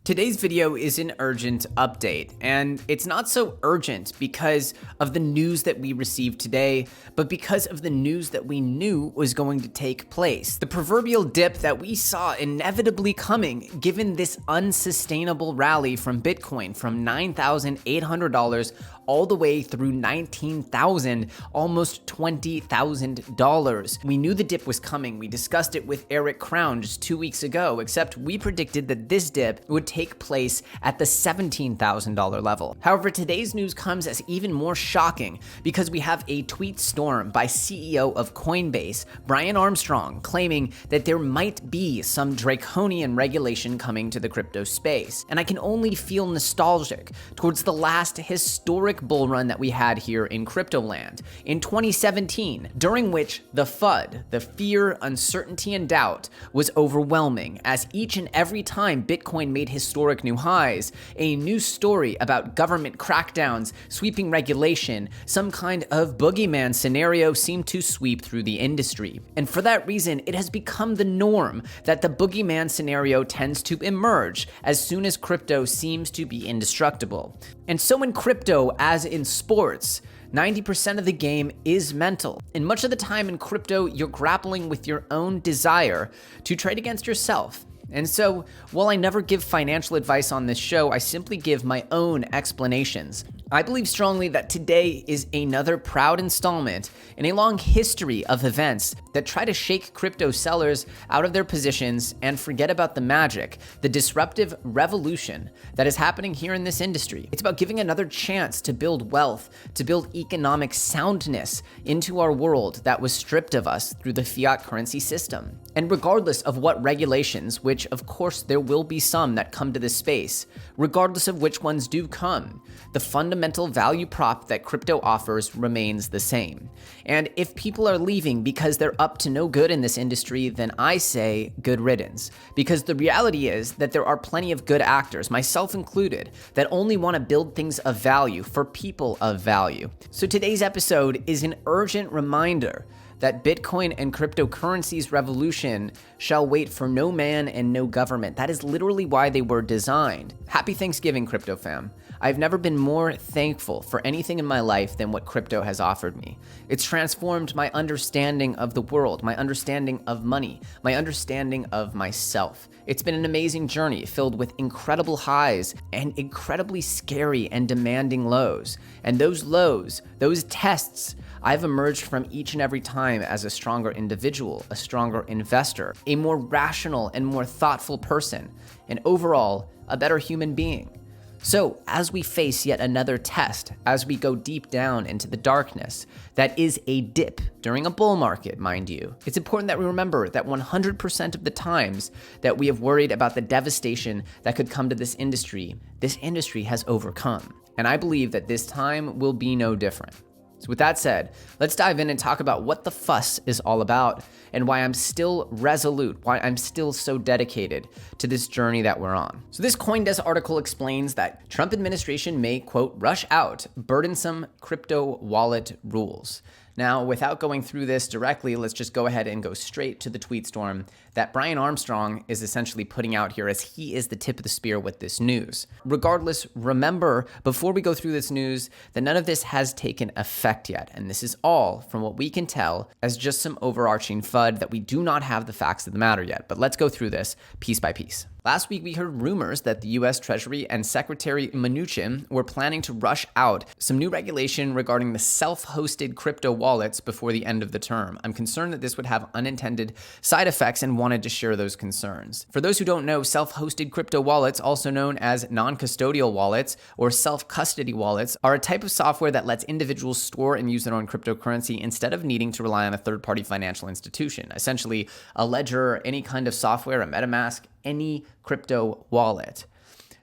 Today's video is an urgent update, and it's not so urgent because of the news that we received today, but because of the news that we knew was going to take place. The proverbial dip that we saw inevitably coming given this unsustainable rally from Bitcoin from $9,800 all the way through $19,000, almost $20,000. We knew the dip was coming. We discussed it with Eric Crown just 2 weeks ago, except we predicted that this dip would take place at the $17,000 level. However, today's news comes as even more shocking because we have a tweet storm by CEO of Coinbase, Brian Armstrong, claiming that there might be some draconian regulation coming to the crypto space. And I can only feel nostalgic towards the last historic bull run that we had here in crypto land in 2017, during which the FUD, the fear, uncertainty, and doubt was overwhelming, as each and every time Bitcoin made historic new highs, a new story about government crackdowns, sweeping regulation, some kind of boogeyman scenario seemed to sweep through the industry. And for that reason, it has become the norm that the boogeyman scenario tends to emerge as soon as crypto seems to be indestructible. And so in crypto, as in sports, 90% of the game is mental. And much of the time in crypto, you're grappling with your own desire to trade against yourself. And so, while I never give financial advice on this show, I simply give my own explanations. I believe strongly that today is another proud installment in a long history of events that try to shake crypto sellers out of their positions and forget about the magic, the disruptive revolution that is happening here in this industry. It's about giving another chance to build wealth, to build economic soundness into our world that was stripped of us through the fiat currency system. And regardless of what regulations, which of course there will be some that come to this space, regardless of which ones do come, the fundamental value prop that crypto offers remains the same. And if people are leaving because they're up to no good in this industry, then I say good riddance. Because the reality is that there are plenty of good actors, myself included, that only want to build things of value for people of value. So today's episode is an urgent reminder that Bitcoin and cryptocurrency's revolution shall wait for no man and no government. That is literally why they were designed. Happy Thanksgiving, crypto fam. I've never been more thankful for anything in my life than what crypto has offered me. It's transformed my understanding of the world, my understanding of money, my understanding of myself. It's been an amazing journey filled with incredible highs and incredibly scary and demanding lows. And those lows, those tests, I've emerged from each and every time as a stronger individual, a stronger investor, a more rational and more thoughtful person, and overall, a better human being. So, as we face yet another test, as we go deep down into the darkness, that is a dip during a bull market, mind you, it's important that we remember that 100% of the times that we have worried about the devastation that could come to this industry has overcome. And I believe that this time will be no different. So with that said, let's dive in and talk about what the fuss is all about and why I'm still resolute, why I'm still so dedicated to this journey that we're on. So this CoinDesk article explains that Trump administration may, quote, rush out burdensome crypto wallet rules. Now, without going through this directly, let's just go ahead and go straight to the tweet storm that Brian Armstrong is essentially putting out here, as he is the tip of the spear with this news. Regardless, remember, before we go through this news, that none of this has taken effect yet. And this is all, from what we can tell, as just some overarching FUD that we do not have the facts of the matter yet. But let's go through this piece by piece. Last week, we heard rumors that the U.S. Treasury and Secretary Mnuchin were planning to rush out some new regulation regarding the self-hosted crypto wallets before the end of the term. I'm concerned that this would have unintended side effects and wanted to share those concerns. For those who don't know, self-hosted crypto wallets, also known as non-custodial wallets or self-custody wallets, are a type of software that lets individuals store and use their own cryptocurrency instead of needing to rely on a third-party financial institution. Essentially, a ledger, any kind of software, a MetaMask, any crypto wallet.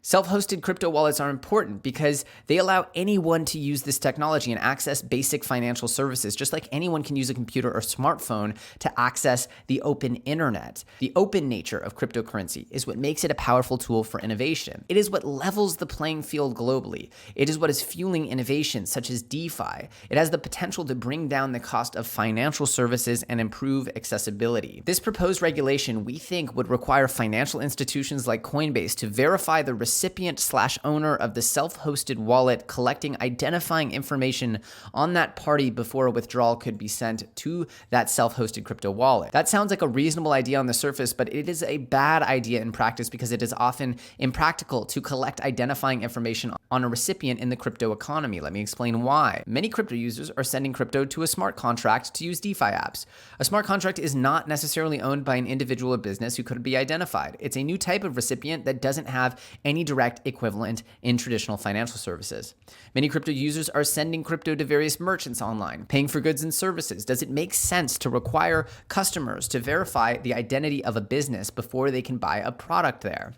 Self-hosted crypto wallets are important because they allow anyone to use this technology and access basic financial services, just like anyone can use a computer or smartphone to access the open internet. The open nature of cryptocurrency is what makes it a powerful tool for innovation. It is what levels the playing field globally. It is what is fueling innovation such as DeFi. It has the potential to bring down the cost of financial services and improve accessibility. This proposed regulation, we think, would require financial institutions like Coinbase to verify the recipient/owner of the self-hosted wallet, collecting identifying information on that party before a withdrawal could be sent to that self-hosted crypto wallet. That sounds like a reasonable idea on the surface, but it is a bad idea in practice because it is often impractical to collect identifying information on a recipient in the crypto economy. Let me explain why. Many crypto users are sending crypto to a smart contract to use DeFi apps. A smart contract is not necessarily owned by an individual or business who could be identified. It's a new type of recipient that doesn't have any direct equivalent in traditional financial services. Many crypto users are sending crypto to various merchants online, paying for goods and services. Does it make sense to require customers to verify the identity of a business before they can buy a product there?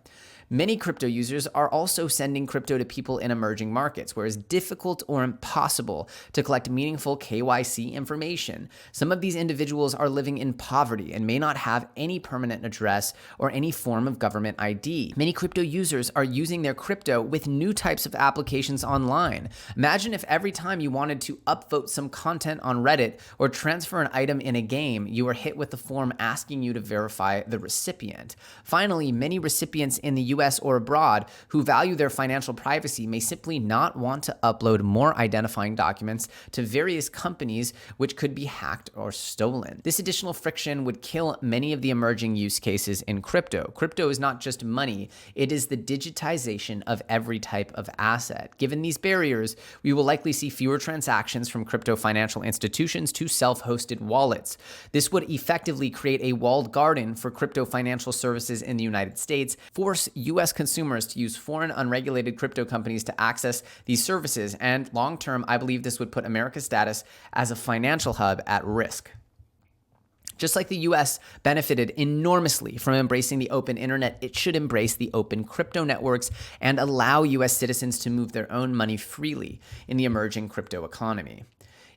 Many crypto users are also sending crypto to people in emerging markets where it's difficult or impossible to collect meaningful KYC information. Some of these individuals are living in poverty and may not have any permanent address or any form of government ID. Many crypto users are using their crypto with new types of applications online. Imagine if every time you wanted to upvote some content on Reddit or transfer an item in a game, you were hit with a form asking you to verify the recipient. Finally, many recipients in the US or abroad who value their financial privacy may simply not want to upload more identifying documents to various companies which could be hacked or stolen. This additional friction would kill many of the emerging use cases in crypto. Crypto is not just money, it is the digitization of every type of asset. Given these barriers, we will likely see fewer transactions from crypto financial institutions to self-hosted wallets. This would effectively create a walled garden for crypto financial services in the United States, force US consumers to use foreign unregulated crypto companies to access these services, and long-term, I believe this would put America's status as a financial hub at risk. Just like the US benefited enormously from embracing the open internet, it should embrace the open crypto networks and allow US citizens to move their own money freely in the emerging crypto economy.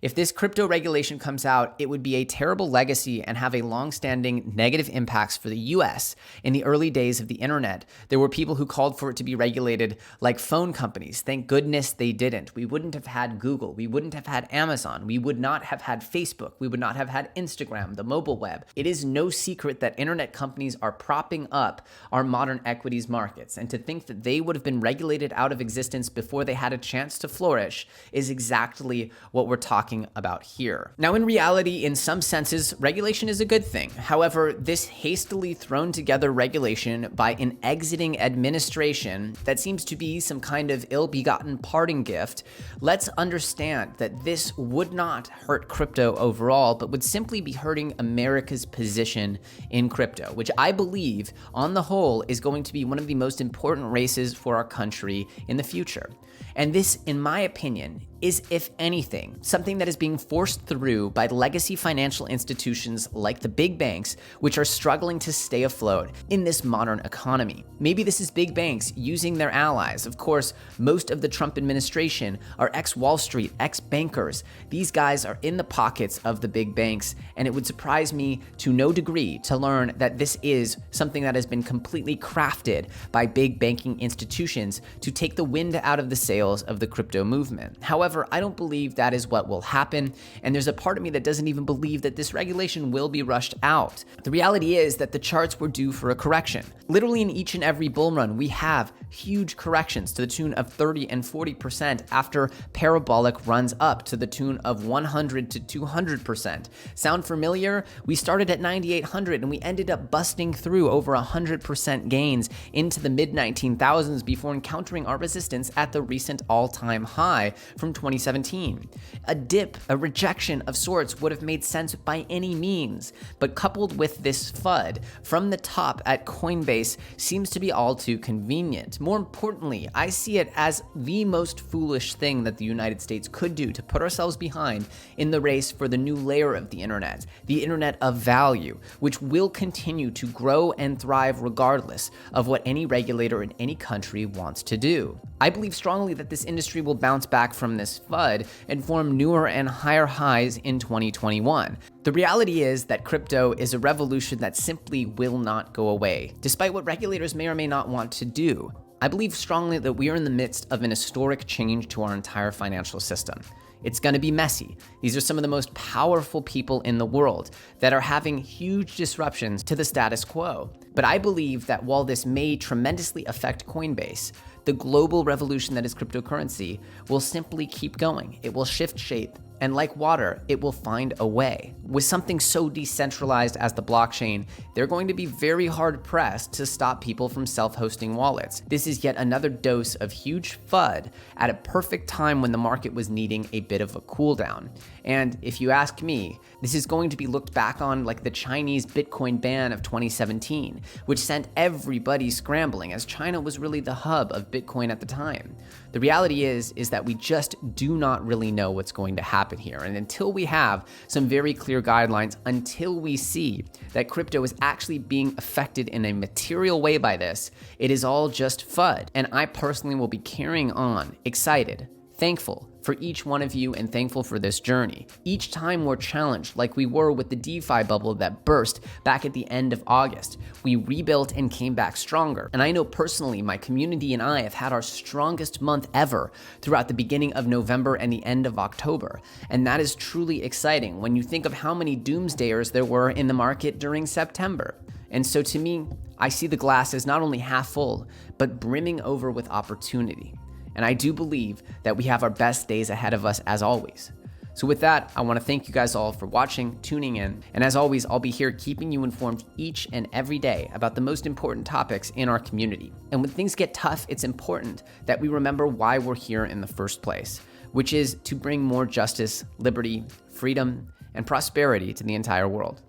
If this crypto regulation comes out, it would be a terrible legacy and have a long-standing negative impacts for the US. In the early days of the internet, there were people who called for it to be regulated like phone companies. Thank goodness they didn't. We wouldn't have had Google. We wouldn't have had Amazon. We would not have had Facebook. We would not have had Instagram, the mobile web. It is no secret that internet companies are propping up our modern equities markets. And to think that they would have been regulated out of existence before they had a chance to flourish is exactly what we're talking about here. Now, in reality, in some senses, regulation is a good thing. However, this hastily thrown together regulation by an exiting administration that seems to be some kind of ill-begotten parting gift, let's understand that this would not hurt crypto overall, but would simply be hurting America's position in crypto, which I believe, on the whole, is going to be one of the most important races for our country in the future. And this, in my opinion, is, if anything, something that is being forced through by legacy financial institutions like the big banks, which are struggling to stay afloat in this modern economy. Maybe this is big banks using their allies. Of course, most of the Trump administration are ex-Wall Street, ex-bankers. These guys are in the pockets of the big banks, and it would surprise me to no degree to learn that this is something that has been completely crafted by big banking institutions to take the wind out of the sails of the crypto movement. However, I don't believe that is what will happen, and there's a part of me that doesn't even believe that this regulation will be rushed out. The reality is that the charts were due for a correction. Literally in each and every bull run, we have huge corrections to the tune of 30 and 40% after parabolic runs up to the tune of 100 to 200%. Sound familiar? We started at 9,800 and we ended up busting through over 100% gains into the mid-19,000s before encountering our resistance at the recent all-time high from 2017. A dip, a rejection of sorts would have made sense by any means, but coupled with this FUD from the top at Coinbase seems to be all too convenient. More importantly, I see it as the most foolish thing that the United States could do to put ourselves behind in the race for the new layer of the internet of value, which will continue to grow and thrive regardless of what any regulator in any country wants to do. I believe strongly that this industry will bounce back from this FUD and form newer and higher highs in 2021. The reality is that crypto is a revolution that simply will not go away, despite what regulators may or may not want to do. I believe strongly that we are in the midst of an historic change to our entire financial system. It's going to be messy. These are some of the most powerful people in the world that are having huge disruptions to the status quo. But I believe that while this may tremendously affect Coinbase, the global revolution that is cryptocurrency will simply keep going. It will shift shape, and like water, it will find a way. With something so decentralized as the blockchain, they're going to be very hard pressed to stop people from self-hosting wallets. This is yet another dose of huge FUD at a perfect time when the market was needing a bit of a cool down. And if you ask me, this is going to be looked back on like the Chinese Bitcoin ban of 2017, which sent everybody scrambling as China was really the hub of Bitcoin at the time. The reality is that we just do not really know what's going to happen here. And until we have some very clear guidelines, until we see that crypto is actually being affected in a material way by this, it is all just FUD. And I personally will be carrying on, excited, thankful for each one of you and thankful for this journey. Each time we're challenged, like we were with the DeFi bubble that burst back at the end of August, we rebuilt and came back stronger. And I know personally, my community and I have had our strongest month ever throughout the beginning of November and the end of October. And that is truly exciting when you think of how many doomsdayers there were in the market during September. And so to me, I see the glass as not only half full, but brimming over with opportunity. And I do believe that we have our best days ahead of us as always. So with that, I want to thank you guys all for watching, tuning in, and as always, I'll be here keeping you informed each and every day about the most important topics in our community. And when things get tough, it's important that we remember why we're here in the first place, which is to bring more justice, liberty, freedom, and prosperity to the entire world.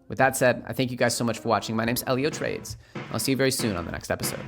With that said, I thank you guys so much for watching. My name's Ellio Trades. I'll see you very soon on the next episode.